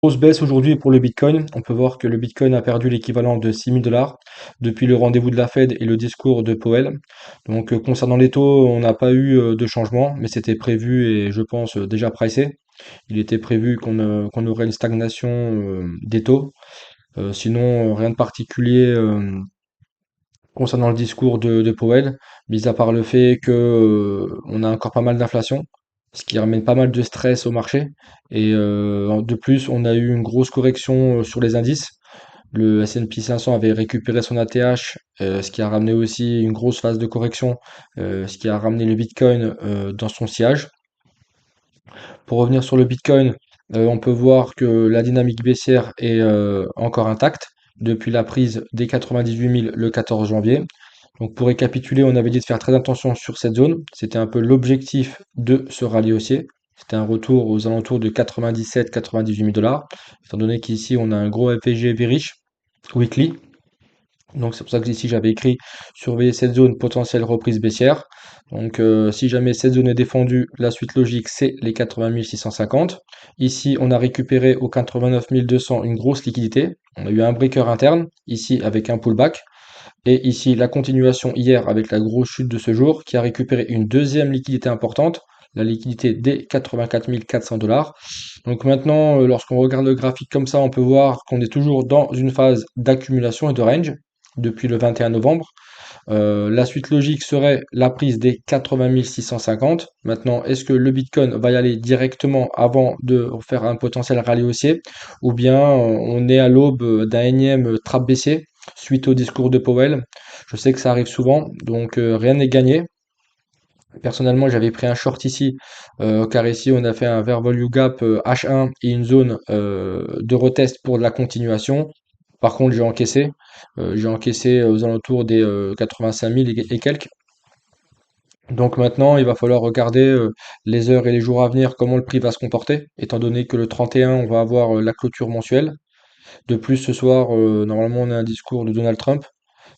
Grosse baisse aujourd'hui pour le Bitcoin. On peut voir que le Bitcoin a perdu l'équivalent de 6 000 $ depuis le rendez-vous de la Fed et le discours de Powell. Donc, concernant les taux, on n'a pas eu de changement, mais c'était prévu et je pense déjà pricé. Il était prévu qu'on aurait une stagnation des taux. Sinon, rien de particulier concernant le discours de Powell, mis à part le fait que on a encore pas mal d'inflation, ce qui ramène pas mal de stress au marché. Et de plus, on a eu une grosse correction sur les indices. Le S&P 500 avait récupéré son ATH, ce qui a ramené aussi une grosse phase de correction, ce qui a ramené le Bitcoin dans son sillage. Pour revenir sur le Bitcoin, on peut voir que la dynamique baissière est encore intacte depuis la prise des 98 000 le 14 janvier. Donc pour récapituler, on avait dit de faire très attention sur cette zone. C'était un peu l'objectif de ce rallye haussier. C'était un retour aux alentours de 97-98 000 $, étant donné qu'ici on a un gros FVG bearish weekly. Donc c'est pour ça que ici j'avais écrit surveiller cette zone potentielle reprise baissière. Donc si jamais cette zone est défendue, la suite logique c'est les 80 650. Ici on a récupéré au 89 200 une grosse liquidité. On a eu un breaker interne ici avec un pullback. Et ici la continuation hier avec la grosse chute de ce jour qui a récupéré une deuxième liquidité importante, la liquidité des 84 400 $. Donc maintenant, lorsqu'on regarde le graphique comme ça, on peut voir qu'on est toujours dans une phase d'accumulation et de range depuis le 21 novembre. La suite logique serait la prise des 80 650. Maintenant, est-ce que le Bitcoin va y aller directement avant de faire un potentiel rallye haussier ou bien on est à l'aube d'un énième trap baissier suite au discours de Powell? Je sais que ça arrive souvent, donc rien n'est gagné. Personnellement, j'avais pris un short ici, car ici on a fait un Fair Value Gap H1 et une zone de retest pour de la continuation. Par contre, j'ai encaissé aux alentours des 85 000 et quelques. Donc maintenant, il va falloir regarder les heures et les jours à venir, comment le prix va se comporter, étant donné que le 31, on va avoir la clôture mensuelle. De plus, ce soir, normalement, on a un discours de Donald Trump,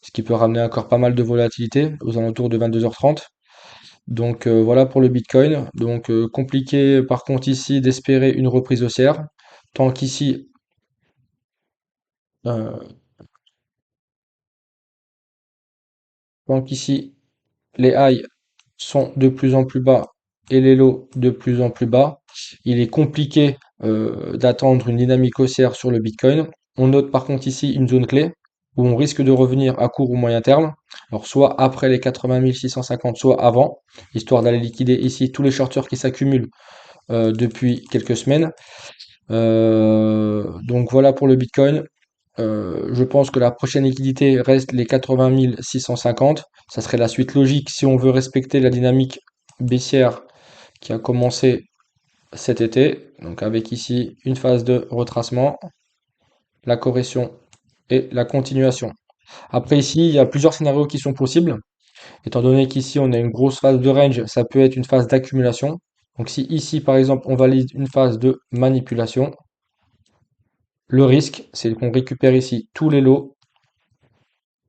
ce qui peut ramener encore pas mal de volatilité aux alentours de 22h30. Donc voilà pour le Bitcoin. Donc compliqué par contre ici d'espérer une reprise haussière. Tant qu'ici, euh, tant qu'ici les highs sont de plus en plus bas et les lows de plus en plus bas, il est compliqué d'attendre une dynamique haussière sur le Bitcoin. On note par contre ici une zone clé où on risque de revenir à court ou moyen terme. Alors soit après les 80 650, soit avant, histoire d'aller liquider ici tous les shorters qui s'accumulent depuis quelques semaines. Donc voilà pour le Bitcoin. Je pense que la prochaine liquidité reste les 80 650. Ça serait la suite logique si on veut respecter la dynamique baissière qui a commencé cet été. Donc avec ici une phase de retracement, la correction et la continuation. Après ici, il y a plusieurs scénarios qui sont possibles. Étant donné qu'ici on a une grosse phase de range, ça peut être une phase d'accumulation. Donc si ici par exemple on valide une phase de manipulation, le risque, c'est qu'on récupère ici tous les lots.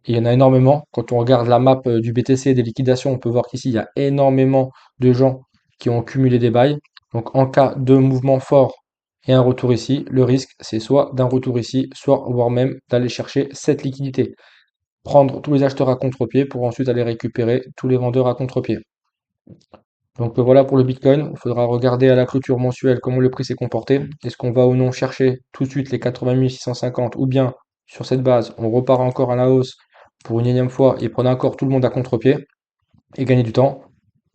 Et il y en a énormément. Quand on regarde la map du BTC des liquidations, on peut voir qu'ici, il y a énormément de gens qui ont cumulé des bails. Donc en cas de mouvement fort et un retour ici, le risque, c'est soit d'un retour ici, soit voire même d'aller chercher cette liquidité. Prendre tous les acheteurs à contre-pied pour ensuite aller récupérer tous les vendeurs à contre-pied. Donc voilà pour le Bitcoin. Il faudra regarder à la clôture mensuelle comment le prix s'est comporté. Est-ce qu'on va ou non chercher tout de suite les 80 650 ou bien sur cette base, on repart encore à la hausse pour une énième fois et prendre encore tout le monde à contre-pied et gagner du temps.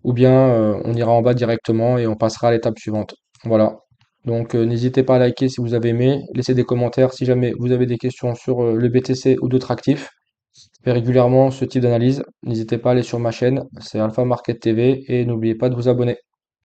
Ou bien on ira en bas directement et on passera à l'étape suivante. Voilà. Donc n'hésitez pas à liker si vous avez aimé. Laissez des commentaires si jamais vous avez des questions sur le BTC ou d'autres actifs. Je fais régulièrement ce type d'analyse. N'hésitez pas à aller sur ma chaîne, c'est Alpha Market TV et n'oubliez pas de vous abonner.